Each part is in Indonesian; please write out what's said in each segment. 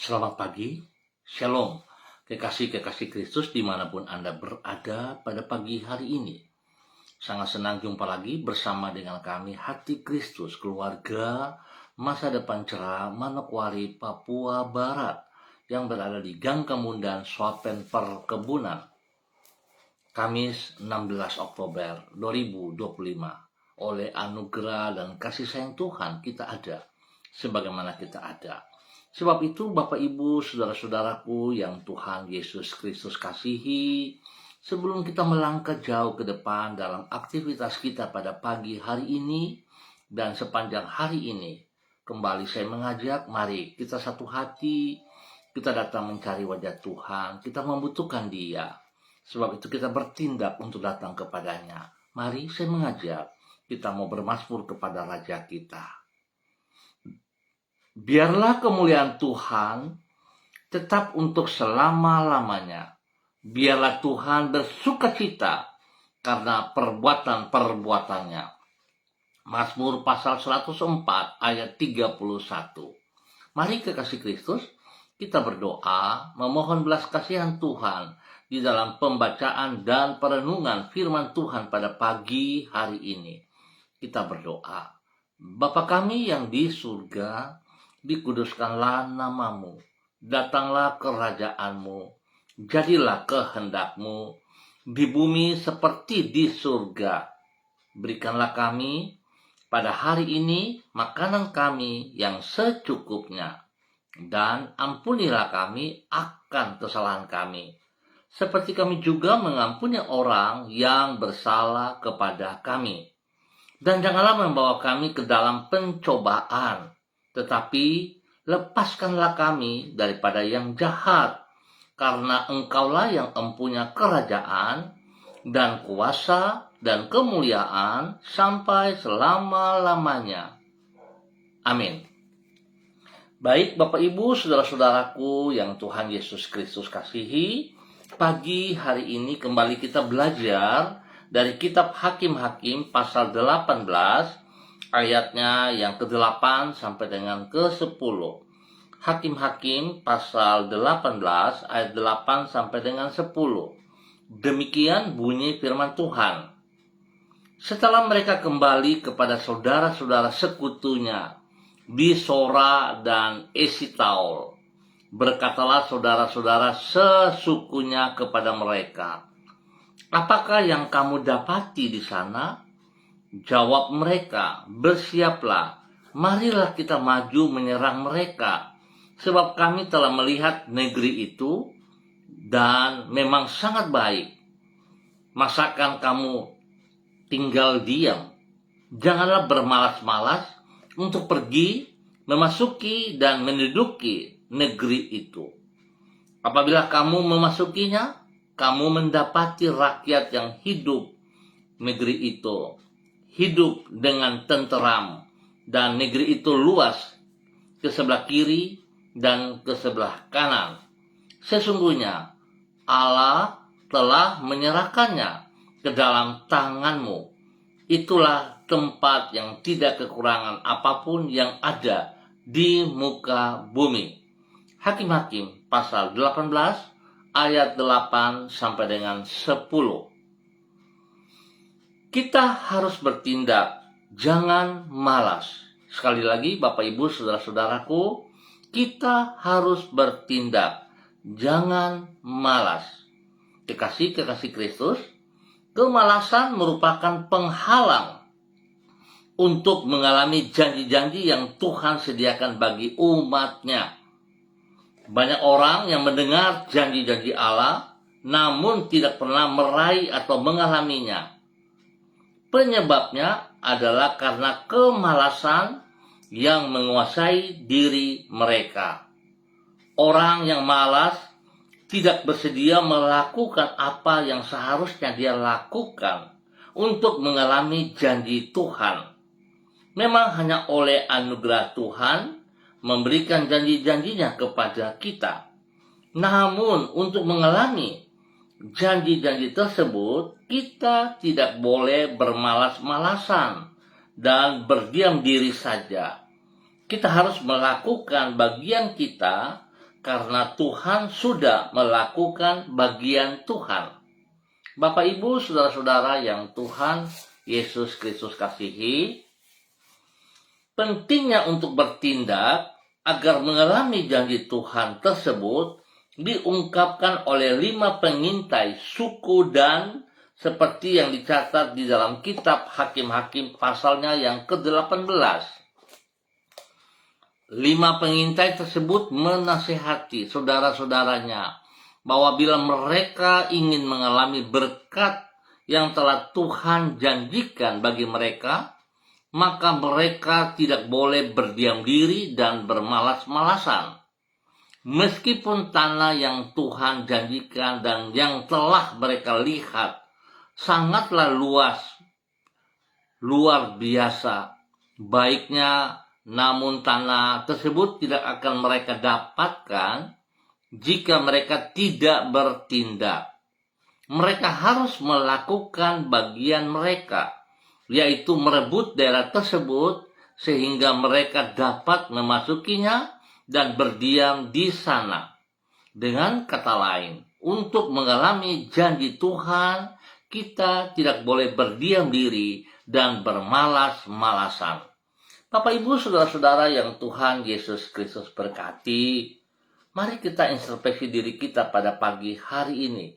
Selamat pagi, Shalom, kekasih-kekasih Kristus dimanapun Anda berada pada pagi hari ini. Sangat senang jumpa lagi bersama dengan kami Hati Kristus, keluarga masa depan cerah Manokwari, Papua Barat yang berada di Gang Kemundan, Swapen Perkebunan. Kamis 16 Oktober 2025. Oleh anugerah dan kasih sayang Tuhan kita ada sebagaimana kita ada. Sebab itu Bapak Ibu, saudara-saudaraku yang Tuhan Yesus Kristus kasihi, sebelum kita melangkah jauh ke depan dalam aktivitas kita pada pagi hari ini dan sepanjang hari ini, kembali saya mengajak, mari kita satu hati, kita datang mencari wajah Tuhan, kita membutuhkan Dia. Sebab itu kita bertindak untuk datang kepadanya. Mari saya mengajak, kita mau bermazmur kepada Raja kita. Biarlah kemuliaan Tuhan tetap untuk selama-lamanya. Biarlah Tuhan bersukacita karena perbuatan-perbuatannya. Mazmur pasal 104 ayat 31. Mari kekasih Kristus, kita berdoa memohon belas kasihan Tuhan di dalam pembacaan dan perenungan firman Tuhan pada pagi hari ini. Kita berdoa. Bapa kami yang di surga, dikuduskanlah namamu, datanglah kerajaanmu, jadilah kehendakmu di bumi seperti di surga. Berikanlah kami pada hari ini makanan kami yang secukupnya, dan ampunilah kami akan kesalahan kami, seperti kami juga mengampuni orang yang bersalah kepada kami. Dan janganlah membawa kami ke dalam pencobaan, tetapi lepaskanlah kami daripada yang jahat, karena Engkaulah yang empunya kerajaan dan kuasa dan kemuliaan sampai selama-lamanya. Amin. Baik Bapak Ibu, saudara-saudaraku yang Tuhan Yesus Kristus kasihi, pagi hari ini kembali kita belajar dari kitab Hakim-Hakim pasal 18, ayatnya yang ke-8 sampai dengan ke-10. Hakim-Hakim pasal 18 ayat 8 sampai dengan 10. Demikian bunyi firman Tuhan. Setelah mereka kembali kepada saudara-saudara sekutunya di Sora dan Esitaol, berkatalah saudara-saudara sesukunya kepada mereka, "Apakah yang kamu dapati di sana?" Jawab mereka, "Bersiaplah, marilah kita maju menyerang mereka, sebab kami telah melihat negeri itu dan memang sangat baik. Masakan kamu tinggal diam? Janganlah bermalas-malas untuk pergi memasuki dan menduduki negeri itu. Apabila kamu memasukinya, kamu mendapati rakyat yang hidup negeri itu, hidup dengan tenteram, dan negeri itu luas ke sebelah kiri dan ke sebelah kanan. Sesungguhnya Allah telah menyerahkannya ke dalam tanganmu. Itulah tempat yang tidak kekurangan apapun yang ada di muka bumi." Hakim-Hakim pasal 18 ayat 8 sampai dengan 10. Kita harus bertindak, jangan malas. Sekali lagi Bapak Ibu saudara-saudaraku, kita harus bertindak, jangan malas. Kekasih-kekasih Kristus, kemalasan merupakan penghalang untuk mengalami janji-janji yang Tuhan sediakan bagi umat-Nya. Banyak orang yang mendengar janji-janji Allah, namun tidak pernah meraih atau mengalaminya. Penyebabnya adalah karena kemalasan yang menguasai diri mereka. Orang yang malas tidak bersedia melakukan apa yang seharusnya dia lakukan untuk mengalami janji Tuhan. Memang hanya oleh anugerah Tuhan memberikan janji-janjinya kepada kita. Namun untuk mengalami janji-janji tersebut, kita tidak boleh bermalas-malasan dan berdiam diri saja. Kita harus melakukan bagian kita karena Tuhan sudah melakukan bagian Tuhan. Bapak, Ibu, saudara-saudara yang Tuhan Yesus Kristus kasihi, pentingnya untuk bertindak agar mengalami janji Tuhan tersebut diungkapkan oleh 5 pengintai suku Dan, seperti yang dicatat di dalam kitab Hakim-Hakim pasalnya yang ke-18. 5 pengintai tersebut menasihati saudara-saudaranya bahwa bila mereka ingin mengalami berkat yang telah Tuhan janjikan bagi mereka, maka mereka tidak boleh berdiam diri dan bermalas-malasan. Meskipun tanah yang Tuhan janjikan dan yang telah mereka lihat sangatlah luas, luar biasa baiknya, namun tanah tersebut tidak akan mereka dapatkan jika mereka tidak bertindak. Mereka harus melakukan bagian mereka, yaitu merebut daerah tersebut sehingga mereka dapat memasukinya dan berdiam di sana. Dengan kata lain, untuk mengalami janji Tuhan, kita tidak boleh berdiam diri dan bermalas-malasan. Bapak, Ibu, saudara-saudara yang Tuhan Yesus Kristus berkati, mari kita introspeksi diri kita pada pagi hari ini.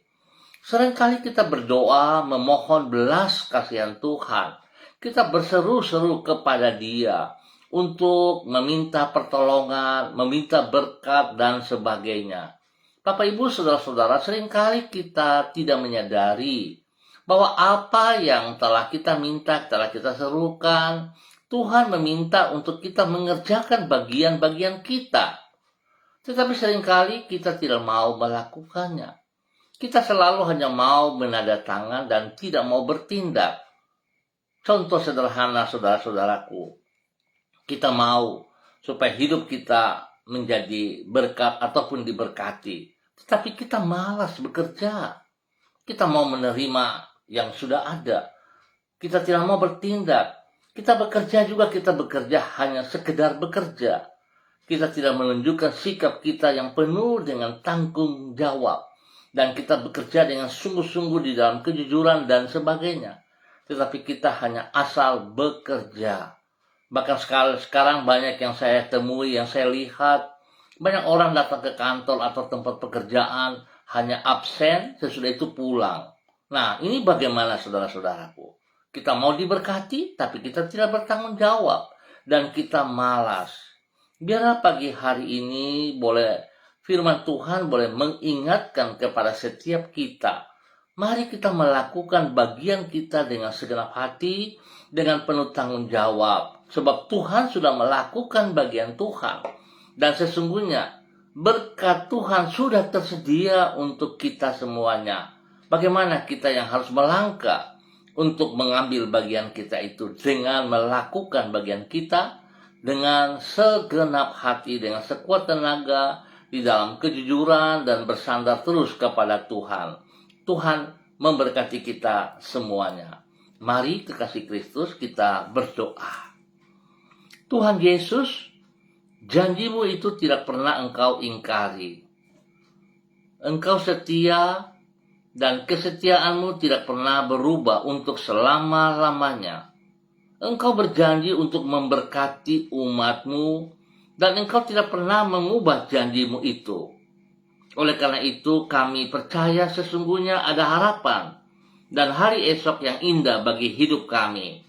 Seringkali kita berdoa memohon belas kasihan Tuhan. Kita berseru-seru kepada Dia untuk meminta pertolongan, meminta berkat, dan sebagainya. Bapak, Ibu, saudara-saudara, seringkali kita tidak menyadari bahwa apa yang telah kita minta, telah kita serukan, Tuhan meminta untuk kita mengerjakan bagian-bagian kita. Tetapi seringkali kita tidak mau melakukannya. Kita selalu hanya mau menandatangan dan tidak mau bertindak. Contoh sederhana, saudara-saudaraku. Kita mau supaya hidup kita menjadi berkat ataupun diberkati. Tetapi kita malas bekerja. Kita mau menerima yang sudah ada. Kita tidak mau bertindak. Kita bekerja juga, kita bekerja hanya sekedar bekerja. Kita tidak menunjukkan sikap kita yang penuh dengan tanggung jawab. Dan kita bekerja dengan sungguh-sungguh di dalam kejujuran dan sebagainya. Tetapi kita hanya asal bekerja. Bahkan sekarang banyak yang saya temui, yang saya lihat. Banyak orang datang ke kantor atau tempat pekerjaan hanya absen, sesudah itu pulang. Nah, ini bagaimana saudara-saudaraku? Kita mau diberkati, tapi kita tidak bertanggung jawab. Dan kita malas. Biarlah pagi hari ini firman Tuhan boleh mengingatkan kepada setiap kita. Mari kita melakukan bagian kita dengan segenap hati, dengan penuh tanggung jawab. Sebab Tuhan sudah melakukan bagian Tuhan. Dan sesungguhnya berkat Tuhan sudah tersedia untuk kita semuanya. Bagaimana kita yang harus melangkah untuk mengambil bagian kita itu dengan melakukan bagian kita dengan segenap hati, dengan sekuat tenaga, di dalam kejujuran dan bersandar terus kepada Tuhan. Tuhan memberkati kita semuanya. Mari kekasih Kristus kita berdoa. Tuhan Yesus, janjimu itu tidak pernah Engkau ingkari. Engkau setia dan kesetiaanmu tidak pernah berubah untuk selama-lamanya. Engkau berjanji untuk memberkati umatmu dan Engkau tidak pernah mengubah janjimu itu. Oleh karena itu kami percaya sesungguhnya ada harapan dan hari esok yang indah bagi hidup kami.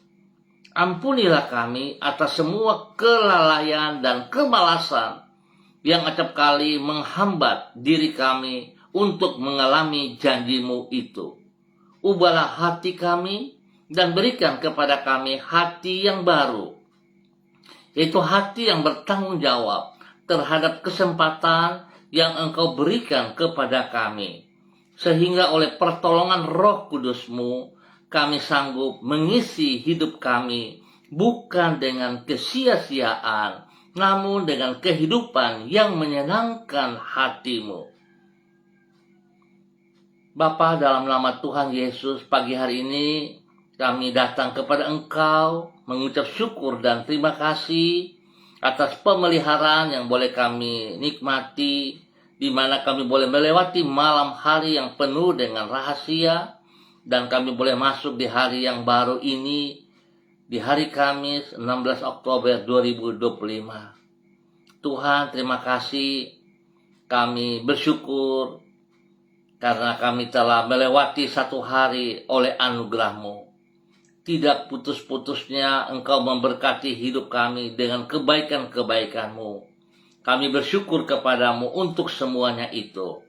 Ampunilah kami atas semua kelalaian dan kemalasan yang acap kali menghambat diri kami untuk mengalami janjimu itu. Ubahlah hati kami dan berikan kepada kami hati yang baru, yaitu hati yang bertanggung jawab terhadap kesempatan yang Engkau berikan kepada kami. Sehingga oleh pertolongan Roh Kudus-Mu, kami sanggup mengisi hidup kami bukan dengan kesia-siaan, namun dengan kehidupan yang menyenangkan hati-Mu. Bapa, dalam nama Tuhan Yesus, pagi hari ini kami datang kepada Engkau mengucap syukur dan terima kasih atas pemeliharaan yang boleh kami nikmati di mana kami boleh melewati malam hari yang penuh dengan rahasia, dan kami boleh masuk di hari yang baru ini, di hari Kamis 16 Oktober 2025. Tuhan, terima kasih, kami bersyukur karena kami telah melewati satu hari oleh anugerah-Mu. Tidak putus-putusnya Engkau memberkati hidup kami dengan kebaikan-kebaikan-Mu. Kami bersyukur kepadamu untuk semuanya itu.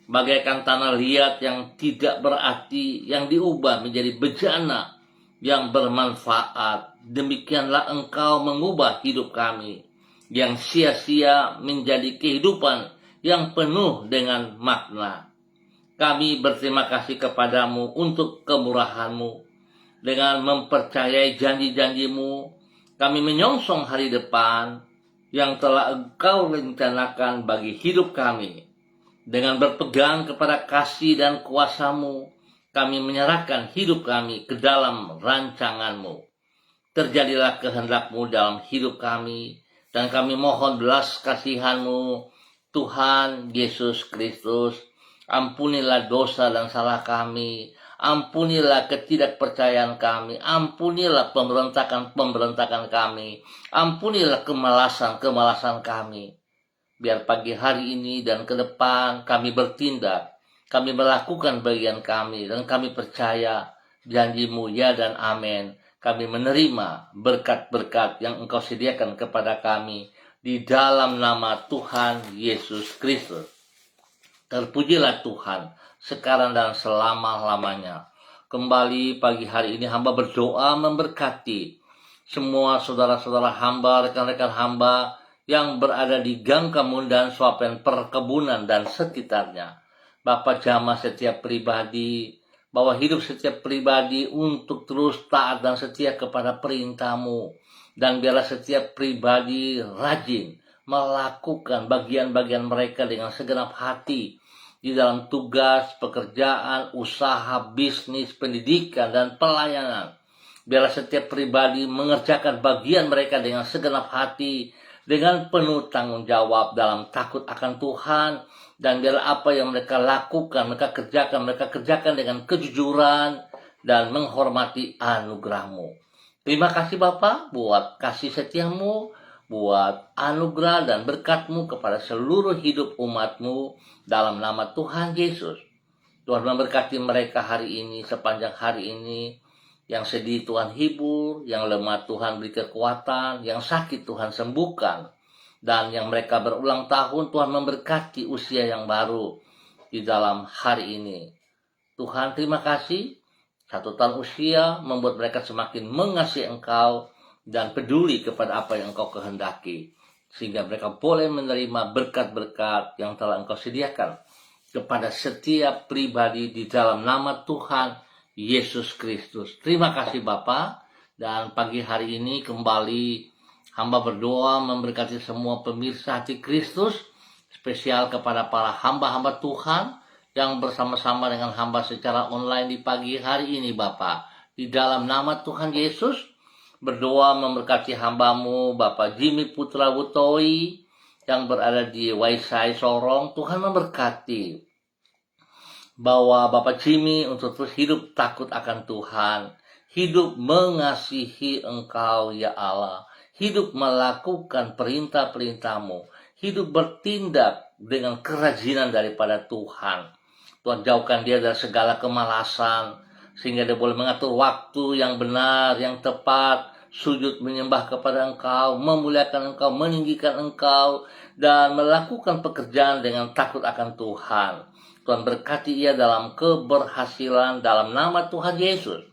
Bagaikan tanah liat yang tidak berarti, yang diubah menjadi bejana yang bermanfaat. Demikianlah Engkau mengubah hidup kami, yang sia-sia menjadi kehidupan yang penuh dengan makna. Kami berterima kasih kepadamu untuk kemurahan-Mu. Dengan mempercayai janji-janji-Mu, kami menyongsong hari depan yang telah Engkau rencanakan bagi hidup kami. Dengan berpegang kepada kasih dan kuasa-Mu, kami menyerahkan hidup kami ke dalam rancangan-Mu. Terjadilah kehendak-Mu dalam hidup kami, dan kami mohon belas kasihan-Mu, Tuhan Yesus Kristus. Ampunilah dosa dan salah kami, ampunilah ketidakpercayaan kami, ampunilah pemberontakan kami, ampunilah kemalasan kami. Biar pagi hari ini dan ke depan kami bertindak, kami melakukan bagian kami, dan kami percaya janji-Mu ya dan amin. Kami menerima berkat-berkat yang Engkau sediakan kepada kami di dalam nama Tuhan Yesus Kristus. Terpujilah Tuhan sekarang dan selama-lamanya. Kembali pagi hari ini hamba berdoa memberkati semua saudara-saudara hamba, rekan-rekan hamba yang berada di Gang Kemundan, Swapen, Perkebunan, dan sekitarnya. Bapak jamah setiap pribadi, bahwa hidup setiap pribadi untuk terus taat dan setia kepada perintah-Mu. Dan biarlah setiap pribadi rajin melakukan bagian-bagian mereka dengan segenap hati di dalam tugas, pekerjaan, usaha, bisnis, pendidikan, dan pelayanan. Biarlah setiap pribadi mengerjakan bagian mereka dengan segenap hati, dengan penuh tanggung jawab dalam takut akan Tuhan, dan biarlah apa yang mereka lakukan, mereka kerjakan dengan kejujuran dan menghormati anugerah-Mu. Terima kasih Bapa buat kasih setia-Mu, buat anugerah dan berkat-Mu kepada seluruh hidup umat-Mu dalam nama Tuhan Yesus. Tuhan memberkati mereka hari ini, sepanjang hari ini. Yang sedih Tuhan hibur, yang lemah Tuhan beri kekuatan, yang sakit Tuhan sembuhkan. Dan yang mereka berulang tahun, Tuhan memberkati usia yang baru di dalam hari ini. Tuhan terima kasih, 1 tahun usia membuat mereka semakin mengasihi Engkau dan peduli kepada apa yang Engkau kehendaki. Sehingga mereka boleh menerima berkat-berkat yang telah Engkau sediakan kepada setiap pribadi di dalam nama Tuhan Yesus Kristus. Terima kasih Bapa. Dan pagi hari ini kembali hamba berdoa memberkati semua pemirsa Hati Kristus, spesial kepada para hamba-hamba Tuhan yang bersama-sama dengan hamba secara online di pagi hari ini Bapa. Di dalam nama Tuhan Yesus, berdoa memberkati hamba-Mu Bapak Jimmy Putra Wutoi yang berada di Waisai Sorong. Tuhan memberkati bahwa Bapak Jimmy untuk terus hidup takut akan Tuhan, hidup mengasihi Engkau ya Allah, hidup melakukan perintah-perintah-Mu, hidup bertindak dengan kerajinan daripada Tuhan. Tuhan jauhkan dia dari segala kemalasan, sehingga dia boleh mengatur waktu yang benar, yang tepat, sujud menyembah kepada Engkau, memuliakan Engkau, meninggikan Engkau, dan melakukan pekerjaan dengan takut akan Tuhan. Tuhan berkati ia dalam keberhasilan dalam nama Tuhan Yesus.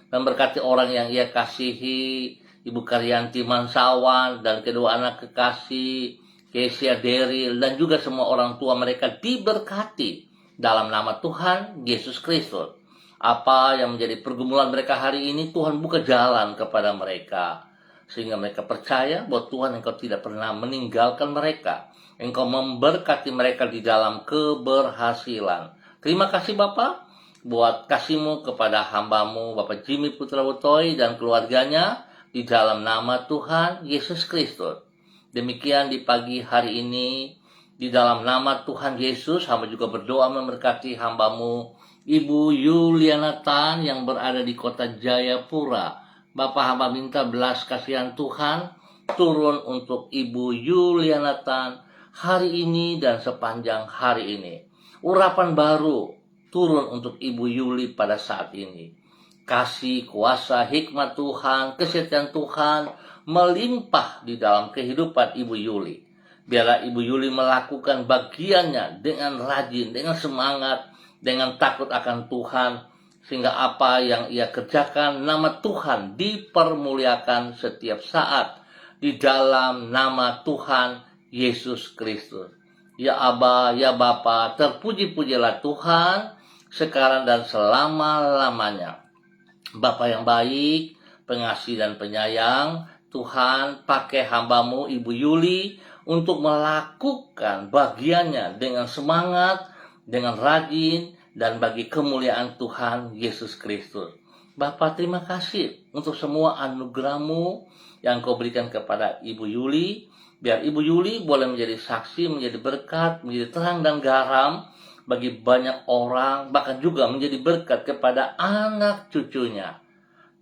Dan berkati orang yang ia kasihi, Ibu Karyanti Mansawan dan kedua anak kekasih, Kesia Deril, dan juga semua orang tua mereka diberkati dalam nama Tuhan Yesus Kristus. Apa yang menjadi pergumulan mereka hari ini, Tuhan buka jalan kepada mereka. Sehingga mereka percaya bahwa Tuhan Engkau tidak pernah meninggalkan mereka. Engkau memberkati mereka di dalam keberhasilan. Terima kasih Bapa buat kasih-Mu kepada hamba-Mu Bapak Jimmy Putra Wutoi dan keluarganya di dalam nama Tuhan Yesus Kristus. Demikian di pagi hari ini Di dalam nama Tuhan Yesus, hamba juga berdoa memberkati hambamu Ibu Yuliana Tan yang berada di kota Jayapura. Bapak hamba minta belas kasihan Tuhan turun untuk Ibu Yuliana Tan hari ini dan sepanjang hari ini. Urapan baru turun untuk Ibu Yuli pada saat ini. Kasih, kuasa, hikmat Tuhan, kesetiaan Tuhan melimpah di dalam kehidupan Ibu Yuli. Biarlah Ibu Yuli melakukan bagiannya dengan rajin, dengan semangat, dengan takut akan Tuhan, sehingga apa yang ia kerjakan, nama Tuhan dipermuliakan setiap saat di dalam nama Tuhan Yesus Kristus. Ya Aba, ya Bapa, terpuji-pujilah Tuhan sekarang dan selama-lamanya. Bapa yang baik, pengasih dan penyayang, Tuhan pakai hambamu Ibu Yuli untuk melakukan bagiannya dengan semangat, dengan rajin, dan bagi kemuliaan Tuhan Yesus Kristus. Bapa, terima kasih untuk semua anugerah-Mu yang Kau berikan kepada Ibu Yuli. Biar Ibu Yuli boleh menjadi saksi, menjadi berkat, menjadi terang dan garam bagi banyak orang, bahkan juga menjadi berkat kepada anak cucunya.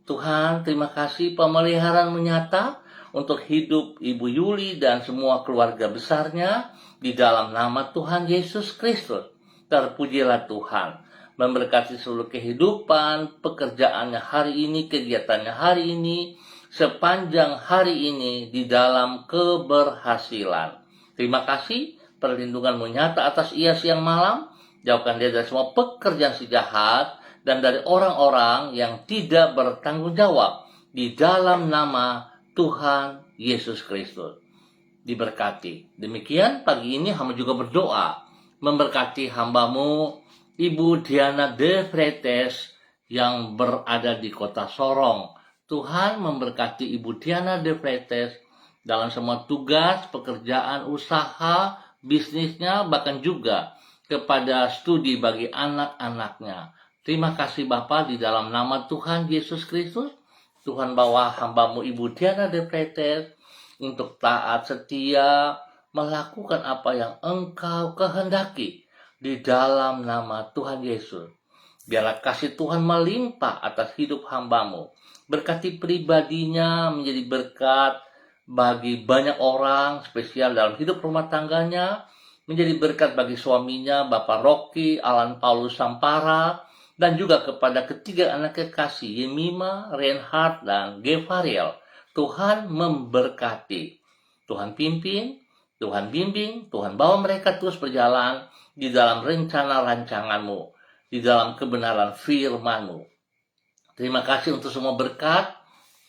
Tuhan, terima kasih pemeliharaan menyata untuk hidup Ibu Yuli dan semua keluarga besarnya di dalam nama Tuhan Yesus Kristus. Terpujilah Tuhan, memberkati seluruh kehidupan, pekerjaannya hari ini, kegiatannya hari ini, sepanjang hari ini di dalam keberhasilan. Terima kasih, perlindungan menyata atas ia siang malam, jauhkan dia dari semua pekerjaan si jahat, dan dari orang-orang yang tidak bertanggung jawab di dalam nama Tuhan Yesus Kristus. Diberkati. Demikian pagi ini hamba juga berdoa memberkati hambamu Ibu Diana De Freites yang berada di kota Sorong. Tuhan memberkati Ibu Diana De Freites dalam semua tugas, pekerjaan, usaha, bisnisnya, bahkan juga kepada studi bagi anak-anaknya. Terima kasih Bapa, di dalam nama Tuhan Yesus Kristus. Tuhan bawa hambamu Ibu Diana De Freites untuk taat setia melakukan apa yang Engkau kehendaki di dalam nama Tuhan Yesus. Biarlah kasih Tuhan melimpah atas hidup hambamu. Berkati pribadinya menjadi berkat bagi banyak orang, spesial dalam hidup rumah tangganya, menjadi berkat bagi suaminya Bapak Rocky Alan Paulus Sampara, dan juga kepada ketiga anak kekasih Yemima, Reinhard, dan Gevariel. Tuhan memberkati. Tuhan pimpin, Tuhan bimbing, Tuhan bawa mereka terus berjalan di dalam rencana rancangan-Mu, di dalam kebenaran firman-Mu. Terima kasih untuk semua berkat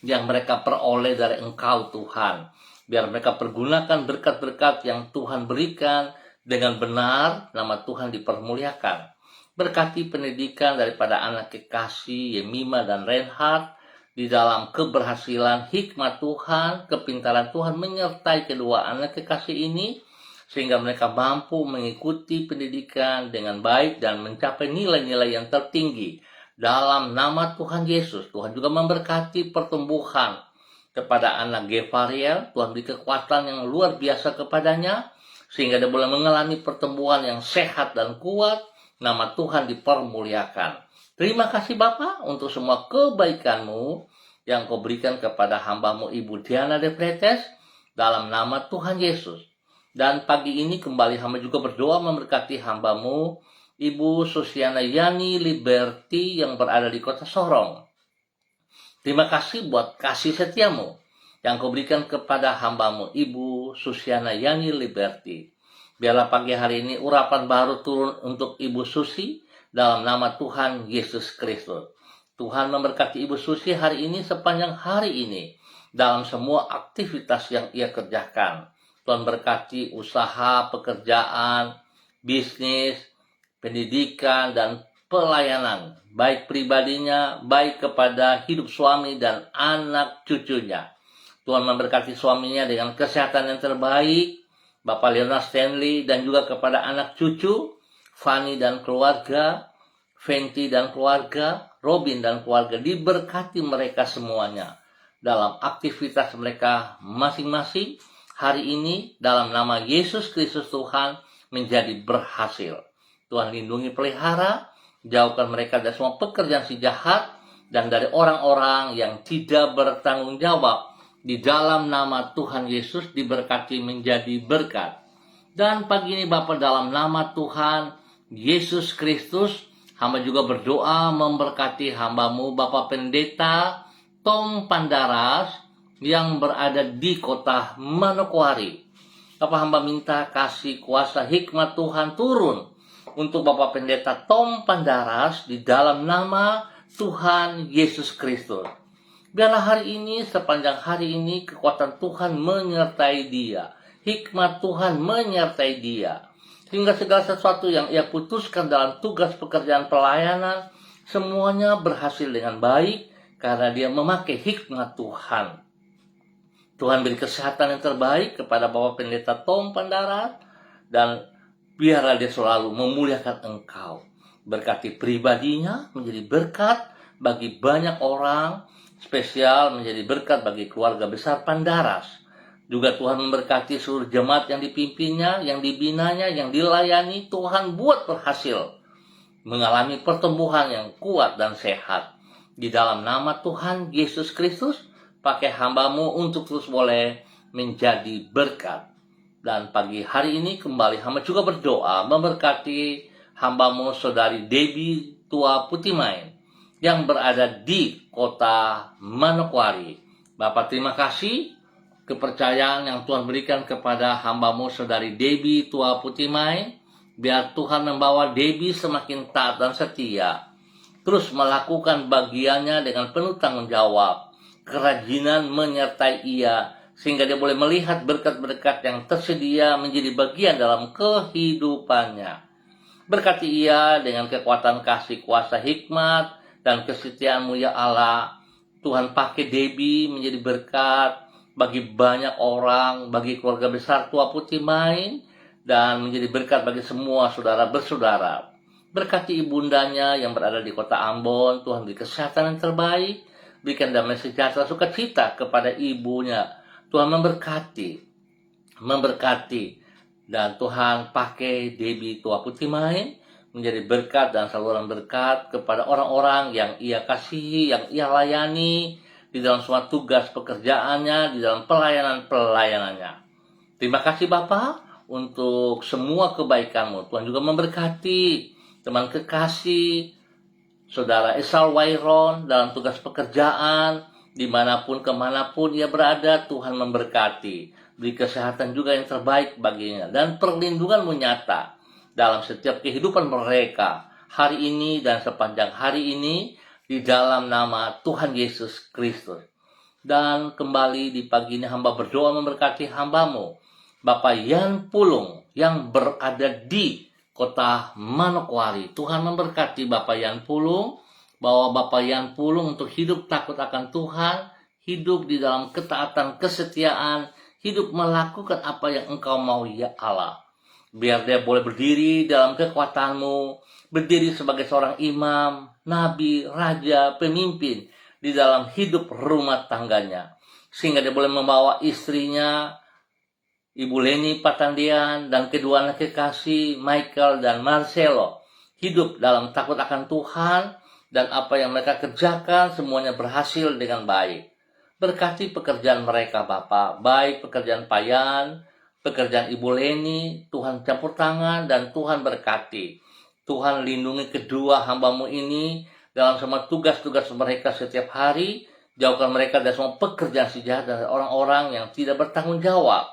yang mereka peroleh dari Engkau Tuhan. Biar mereka pergunakan berkat-berkat yang Tuhan berikan dengan benar, nama Tuhan dipermuliakan. Berkati pendidikan daripada anak kekasih Yemima dan Reinhard di dalam keberhasilan, hikmat Tuhan, kepintaran Tuhan menyertai kedua anak kekasih ini sehingga mereka mampu mengikuti pendidikan dengan baik dan mencapai nilai-nilai yang tertinggi dalam nama Tuhan Yesus. Tuhan juga memberkati pertumbuhan kepada anak Gevariel. Tuhan beri kekuatan yang luar biasa kepadanya sehingga dia boleh mengalami pertumbuhan yang sehat dan kuat. Nama Tuhan dipermuliakan. Terima kasih Bapa untuk semua kebaikan-Mu yang Kau berikan kepada hamba-Mu Ibu Diana De Freites dalam nama Tuhan Yesus. Dan pagi ini kembali hamba juga berdoa memberkati hamba-Mu Ibu Susiana Yani Liberty yang berada di kota Sorong. Terima kasih buat kasih setia-Mu yang Kau berikan kepada hamba-Mu Ibu Susiana Yani Liberty. Biarlah pagi hari ini urapan baru turun untuk Ibu Susi dalam nama Tuhan Yesus Kristus. Tuhan memberkati Ibu Susi hari ini sepanjang hari ini dalam semua aktivitas yang ia kerjakan. Tuhan berkati usaha, pekerjaan, bisnis, pendidikan, dan pelayanan. Baik pribadinya, baik kepada hidup suami dan anak cucunya. Tuhan memberkati suaminya dengan kesehatan yang terbaik, Bapak Leonard Stanley, dan juga kepada anak cucu, Fanny dan keluarga, Fenty dan keluarga, Robin dan keluarga. Diberkati mereka semuanya dalam aktivitas mereka masing-masing hari ini dalam nama Yesus Kristus Tuhan menjadi berhasil. Tuhan lindungi, pelihara, jauhkan mereka dari semua pekerjaan si jahat dan dari orang-orang yang tidak bertanggung jawab. Di dalam nama Tuhan Yesus diberkati menjadi berkat. Dan pagi ini Bapa, dalam nama Tuhan Yesus Kristus, hamba juga berdoa memberkati hambamu Bapak Pendeta Tom Pandaras yang berada di kota Manokwari. Bapak, hamba minta kasih kuasa hikmat Tuhan turun untuk Bapak Pendeta Tom Pandaras di dalam nama Tuhan Yesus Kristus. Biarlah hari ini, sepanjang hari ini, kekuatan Tuhan menyertai dia. Hikmat Tuhan menyertai dia. Sehingga segala sesuatu yang ia putuskan dalam tugas pekerjaan pelayanan, semuanya berhasil dengan baik karena dia memakai hikmat Tuhan. Tuhan beri kesehatan yang terbaik kepada Bapak Pendeta Tom Pandaras, dan biarlah dia selalu memuliakan Engkau. Berkati pribadinya menjadi berkat bagi banyak orang, spesial menjadi berkat bagi keluarga besar Pandaras. Juga Tuhan memberkati seluruh jemaat yang dipimpinnya, yang dibinanya, yang dilayani. Tuhan buat berhasil mengalami pertumbuhan yang kuat dan sehat. Di dalam nama Tuhan Yesus Kristus, pakai hambamu untuk terus boleh menjadi berkat. Dan pagi hari ini kembali hamba juga berdoa memberkati hambamu Saudari Debbie Tua Putimain yang berada di kota Manokwari. Bapak, terima kasih kepercayaan yang Tuhan berikan kepada hambamu Saudari Debbie Tua Putimain. Biar Tuhan membawa Debbie semakin taat dan setia, terus melakukan bagiannya dengan penuh tanggung jawab, kerajinan menyertai ia, sehingga dia boleh melihat berkat-berkat yang tersedia menjadi bagian dalam kehidupannya. Berkati ia dengan kekuatan kasih kuasa hikmat dan kesetiaan-Mu ya Allah. Tuhan pakai Debbie menjadi berkat bagi banyak orang, bagi keluarga besar Tua Putimain, dan menjadi berkat bagi semua saudara bersaudara. Berkati ibundanya yang berada di kota Ambon. Tuhan beri kesehatan yang terbaik, berikan damai sejahtera sukacita kepada ibunya. Tuhan memberkati, dan Tuhan pakai Debbie Tua Putimain menjadi berkat dan saluran berkat kepada orang-orang yang ia kasihi, yang ia layani di dalam semua tugas pekerjaannya, di dalam pelayanannya. Terima kasih Bapa untuk semua kebaikan-Mu. Tuhan juga memberkati teman kekasih Saudara Esal Wairon dalam tugas pekerjaan, dimanapun kemanapun ia berada. Tuhan memberkati, beri kesehatan juga yang terbaik baginya, dan perlindungan-Mu nyata dalam setiap kehidupan mereka hari ini dan sepanjang hari ini, di dalam nama Tuhan Yesus Kristus. Dan kembali di pagi ini hamba berdoa memberkati hambamu Bapak Yan Pulung yang berada di kota Manokwari. Tuhan memberkati Bapak Yan Pulung, bahwa Bapak Yan Pulung untuk hidup takut akan Tuhan, hidup di dalam ketaatan, kesetiaan, hidup melakukan apa yang Engkau mau ya Allah. Biar dia boleh berdiri dalam kekuatan-Mu, berdiri sebagai seorang imam, nabi, raja, pemimpin di dalam hidup rumah tangganya. Sehingga dia boleh membawa istrinya, Ibu Leni Patandian, dan kedua anak kekasih Michael dan Marcelo, hidup dalam takut akan Tuhan, dan apa yang mereka kerjakan semuanya berhasil dengan baik. Berkati pekerjaan mereka Bapak, baik pekerjaan Payan, pekerjaan Ibu Leni. Tuhan campur tangan dan Tuhan berkati. Tuhan lindungi kedua hamba-Mu ini dalam semua tugas-tugas mereka setiap hari. Jauhkan mereka dari semua pekerjaan si jahat dan orang-orang yang tidak bertanggung jawab.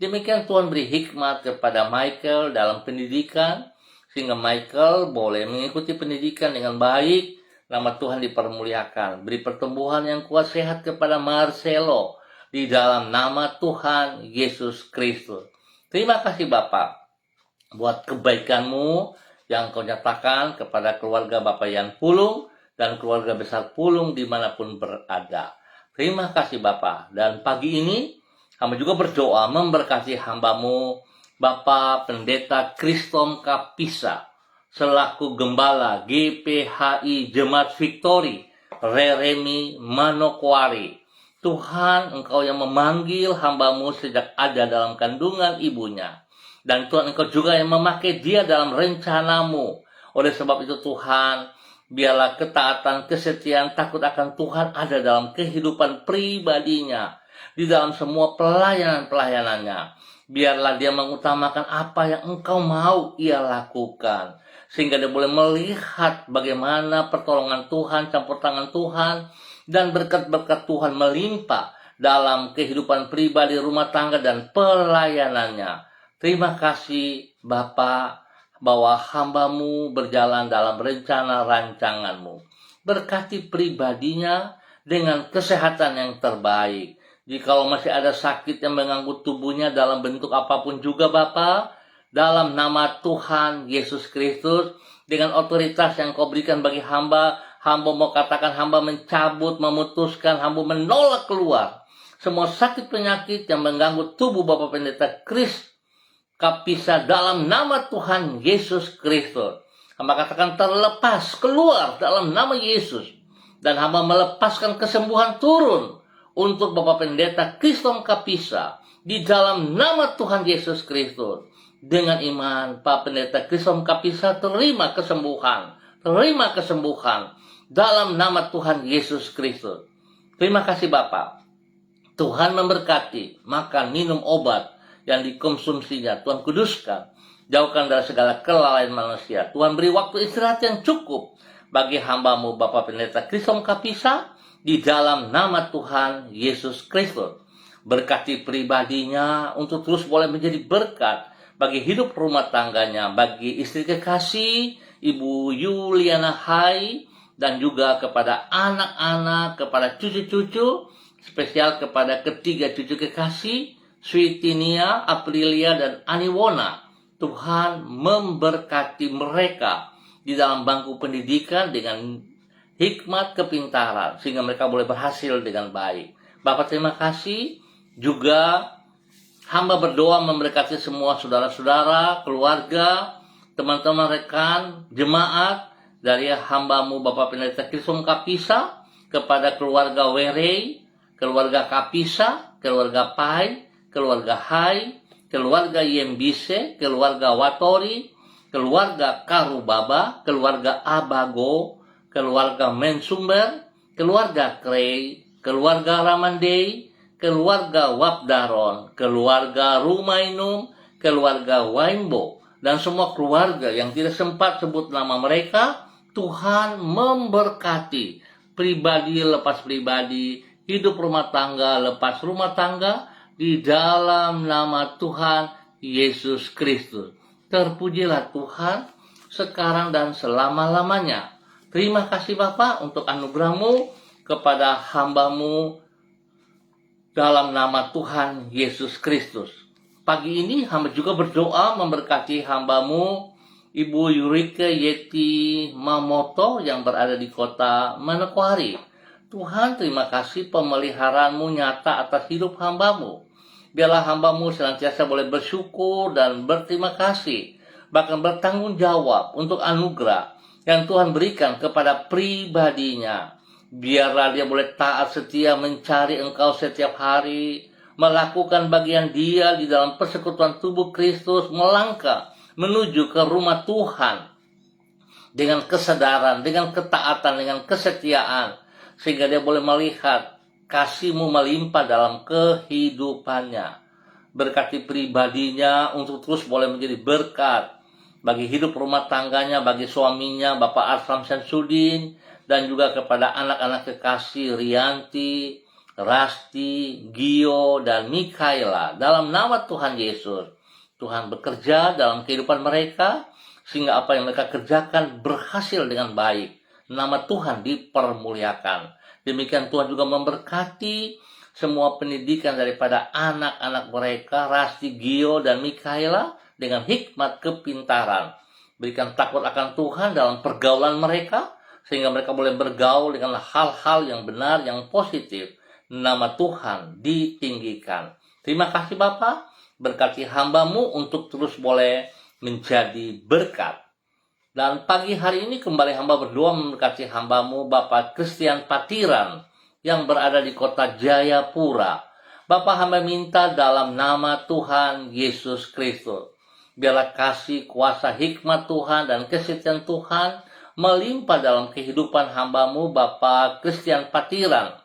Demikian Tuhan beri hikmat kepada Michael dalam pendidikan, sehingga Michael boleh mengikuti pendidikan dengan baik. Nama Tuhan dipermuliakan. Beri pertumbuhan yang kuat sehat kepada Marcelo di dalam nama Tuhan Yesus Kristus. Terima kasih Bapak buat kebaikan-Mu yang Kau nyatakan kepada keluarga Bapak Yan Pulung dan keluarga besar Pulung dimanapun berada. Terima kasih Bapak. Dan pagi ini hamba juga berdoa memberkati hamba-Mu Bapak Pendeta Kristom Kapisa selaku Gembala GPHI Jemaat Victory Reremi Manokwari. Tuhan, Engkau yang memanggil hamba-Mu sejak ada dalam kandungan ibunya. Dan Tuhan, Engkau juga yang memakai dia dalam rencana-Mu. Oleh sebab itu Tuhan, biarlah ketaatan, kesetiaan, takut akan Tuhan ada dalam kehidupan pribadinya. Di dalam semua pelayanan-pelayanannya. Biarlah dia mengutamakan apa yang Engkau mau ia lakukan. Sehingga dia boleh melihat bagaimana pertolongan Tuhan, campur tangan Tuhan, dan berkat-berkat Tuhan melimpah dalam kehidupan pribadi, rumah tangga, dan pelayanannya. Terima kasih Bapa, bahwa hamba-Mu berjalan dalam rencana rancangan-Mu. Berkati pribadinya dengan kesehatan yang terbaik. Jikalau masih ada sakit yang mengganggu tubuhnya dalam bentuk apapun juga Bapa, dalam nama Tuhan Yesus Kristus, dengan otoritas yang Kau berikan bagi hamba mau katakan, hamba mencabut, memutuskan, hamba menolak keluar semua sakit penyakit yang mengganggu tubuh Bapak Pendeta Kris Kapisa dalam nama Tuhan Yesus Kristus. Hamba katakan terlepas, keluar dalam nama Yesus. Dan hamba melepaskan kesembuhan turun untuk Bapak Pendeta Kriston Kapisa di dalam nama Tuhan Yesus Kristus. Dengan iman, Pak Pendeta Kriston Kapisa terima kesembuhan dalam nama Tuhan Yesus Kristus. Terima kasih Bapak. Tuhan memberkati, makan, minum obat yang dikonsumsinya. Tuhan kuduskan, jauhkan dari segala kelalaian manusia. Tuhan beri waktu istirahat yang cukup bagi hamba-Mu Bapak Pendeta Kriston Kapisa di dalam nama Tuhan Yesus Kristus. Berkati pribadinya untuk terus boleh menjadi berkat bagi hidup rumah tangganya, bagi istri kekasih Ibu Yuliana Hai, dan juga kepada anak-anak, kepada cucu-cucu, spesial kepada ketiga cucu kekasih, Switinia, Aprilia, dan Aniwona. Tuhan memberkati mereka di dalam bangku pendidikan dengan hikmat kepintaran, sehingga mereka boleh berhasil dengan baik. Bapak terima kasih. Juga hamba berdoa memberkati semua saudara-saudara, keluarga, teman-teman rekan, jemaat, dari hamba-Mu Bapak Pendeta Kriston Kapisa, kepada keluarga Werei, keluarga Kapisa, keluarga Pai, keluarga Hai, keluarga Yembise, keluarga Watori, keluarga Karubaba, keluarga Abago, keluarga Mensumber, keluarga Krei, keluarga Ramandei, keluarga Wabdaron, keluarga Rumainum, keluarga Waimbo, dan semua keluarga yang tidak sempat sebut nama mereka. Tuhan memberkati pribadi lepas pribadi, hidup rumah tangga lepas rumah tangga, di dalam nama Tuhan Yesus Kristus. Terpujilah Tuhan sekarang dan selama-lamanya. Terima kasih Bapak untuk anugerah-Mu kepada hamba-Mu dalam nama Tuhan Yesus Kristus. Pagi ini hamba juga berdoa memberkati hamba-Mu Ibu Yurike Yeti Mamoto yang berada di kota Manokwari. Tuhan, terima kasih pemeliharaan-Mu nyata atas hidup hamba-Mu. Biarlah hamba-Mu senantiasa boleh bersyukur dan berterima kasih, bahkan bertanggung jawab untuk anugerah yang Tuhan berikan kepada pribadinya. Biarlah dia boleh taat setia mencari Engkau setiap hari, melakukan bagian dia di dalam persekutuan tubuh Kristus, melangkah menuju ke rumah Tuhan dengan kesadaran, dengan ketaatan, dengan kesetiaan, sehingga dia boleh melihat kasih-Mu melimpah dalam kehidupannya. Berkati pribadinya untuk terus boleh menjadi berkat bagi hidup rumah tangganya, bagi suaminya Bapak Arsam Syamsuddin, dan juga kepada anak-anak kekasih Rianti, Rasti, Gio, dan Mikaela. Dalam nama Tuhan Yesus, Tuhan bekerja dalam kehidupan mereka, sehingga apa yang mereka kerjakan berhasil dengan baik. Nama Tuhan dipermuliakan. Demikian Tuhan juga memberkati semua pendidikan daripada anak-anak mereka, Rasti, Gio, dan Mikaela, dengan hikmat kepintaran. Berikan takut akan Tuhan dalam pergaulan mereka, sehingga mereka boleh bergaul dengan hal-hal yang benar, yang positif. Nama Tuhan ditinggikan. Terima kasih Bapak. Berkati hamba-Mu untuk terus boleh menjadi berkat. Dan pagi hari ini kembali hamba berdoa memberkati hamba-Mu Bapak Christian Patiran yang berada di kota Jayapura. Bapa, hamba minta dalam nama Tuhan Yesus Kristus, biarlah kasih, kuasa, hikmat Tuhan dan kesetiaan Tuhan melimpah dalam kehidupan hambamu Bapak Christian Patiran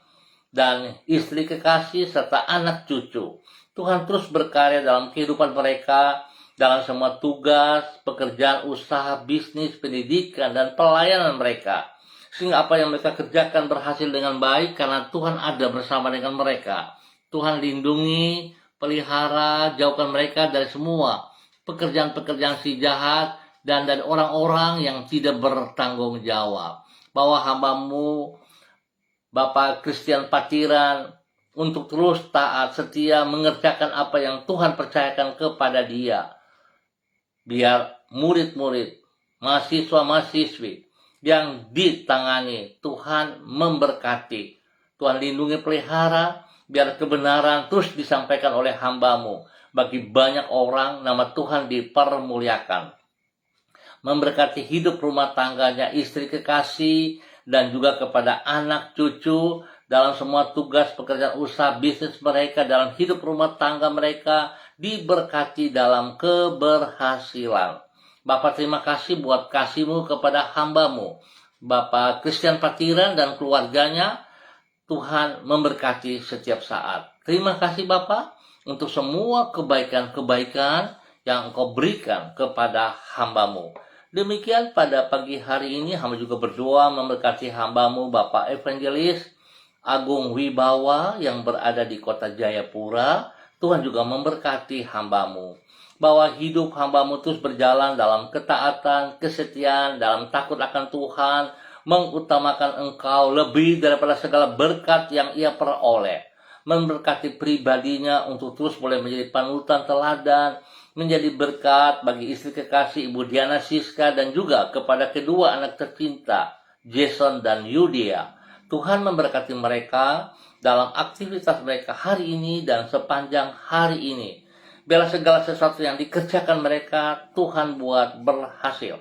dan istri kekasih serta anak cucu. Tuhan terus berkarya dalam kehidupan mereka, dalam semua tugas, pekerjaan, usaha, bisnis, pendidikan, dan pelayanan mereka. Sehingga apa yang mereka kerjakan berhasil dengan baik karena Tuhan ada bersama dengan mereka. Tuhan lindungi, pelihara, jauhkan mereka dari semua pekerjaan-pekerjaan si jahat dan dari orang-orang yang tidak bertanggung jawab. Bahwa hambamu Bapak Christian Patiran untuk terus taat, setia, mengerjakan apa yang Tuhan percayakan kepada dia. Biar murid-murid, mahasiswa-mahasiswi yang ditangani, Tuhan memberkati. Tuhan lindungi, pelihara, biar kebenaran terus disampaikan oleh hambamu. Bagi banyak orang, nama Tuhan dipermuliakan. Memberkati hidup rumah tangganya, istri kekasih, dan juga kepada anak cucu dalam semua tugas, pekerjaan, usaha, bisnis mereka, dalam hidup rumah tangga mereka, diberkati dalam keberhasilan. Bapak, terima kasih buat kasih-Mu kepada hambamu Bapak Christian Patiran dan keluarganya. Tuhan memberkati setiap saat. Terima kasih Bapak untuk semua kebaikan-kebaikan yang Engkau berikan kepada hambamu. Demikian pada pagi hari ini hamba juga berdoa memberkati hambamu Bapak Evangelis Agung Wibawa yang berada di kota Jayapura. Tuhan juga memberkati hambamu, bahwa hidup hambamu terus berjalan dalam ketaatan, kesetiaan, dalam takut akan Tuhan, mengutamakan Engkau lebih daripada segala berkat yang ia peroleh. Memberkati pribadinya untuk terus boleh menjadi panutan teladan, menjadi berkat bagi istri kekasih Ibu Diana Siska dan juga kepada kedua anak tercinta Jason dan Yudia. Tuhan memberkati mereka dalam aktivitas mereka hari ini dan sepanjang hari ini. Biarlah segala sesuatu yang dikerjakan mereka Tuhan buat berhasil.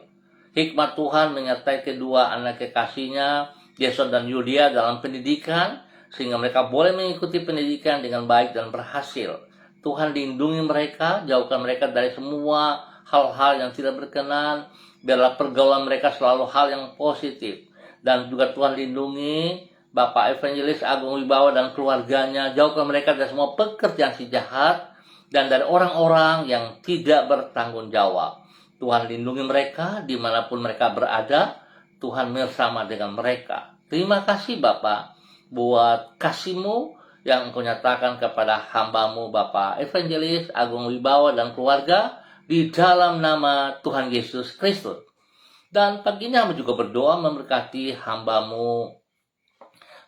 Hikmat Tuhan menyertai kedua anak kekasihnya Jason dan Yudia dalam pendidikan, sehingga mereka boleh mengikuti pendidikan dengan baik dan berhasil. Tuhan lindungi mereka, jauhkan mereka dari semua hal-hal yang tidak berkenan. Biarlah pergaulan mereka selalu hal yang positif. Dan juga Tuhan lindungi Bapak Evangelis Agung Wibawa dan keluarganya, jauhkan mereka dari semua pekerjaan si jahat dan dari orang-orang yang tidak bertanggung jawab. Tuhan lindungi mereka dimanapun mereka berada. Tuhan bersama dengan mereka. Terima kasih Bapak buat kasih-Mu yang Engkau nyatakan kepada hambamu Bapak Evangelis Agung Wibawa dan keluarga di dalam nama Tuhan Yesus Kristus. Dan pagi ini hamba juga berdoa memberkati hambamu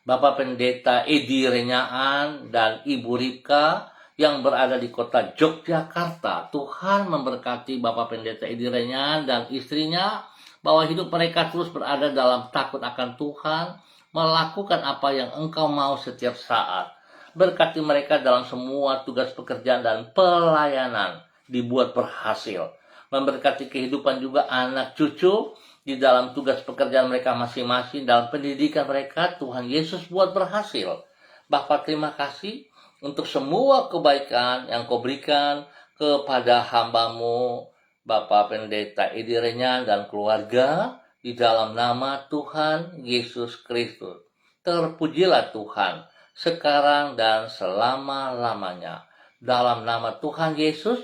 Bapak Pendeta Edi Renyaan dan Ibu Rika yang berada di kota Yogyakarta. Tuhan memberkati Bapak Pendeta Edi Renyaan dan istrinya, bahwa hidup mereka terus berada dalam takut akan Tuhan, melakukan apa yang Engkau mau setiap saat. Berkati mereka dalam semua tugas pekerjaan dan pelayanan dibuat berhasil. Memberkati kehidupan juga anak cucu di dalam tugas pekerjaan mereka masing-masing, dalam pendidikan mereka. Tuhan Yesus buat berhasil. Bapak, terima kasih untuk semua kebaikan yang Kau berikan kepada hambamu Bapak Pendeta Edi Renyaan dan keluarga di dalam nama Tuhan Yesus Kristus. Terpujilah Tuhan sekarang dan selama-lamanya. Dalam nama Tuhan Yesus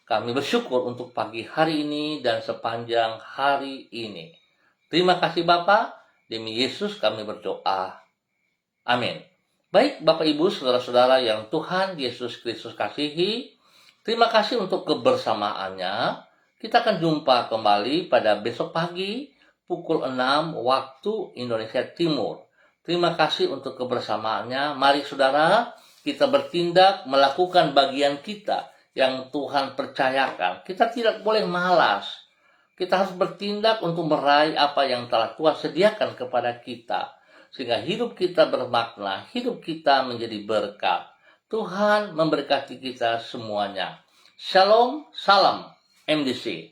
kami bersyukur untuk pagi hari ini dan sepanjang hari ini. Terima kasih Bapak, demi Yesus kami berdoa. Amin. Baik Bapak Ibu, saudara-saudara yang Tuhan Yesus Kristus kasihi, terima kasih untuk kebersamaannya. Kita akan jumpa kembali pada besok pagi pukul 6 waktu Indonesia Timur. Terima kasih untuk kebersamaannya. Mari saudara, kita bertindak melakukan bagian kita yang Tuhan percayakan. Kita tidak boleh malas. Kita harus bertindak untuk meraih apa yang telah Tuhan sediakan kepada kita, sehingga hidup kita bermakna, hidup kita menjadi berkat. Tuhan memberkati kita semuanya. Shalom, salam MDC.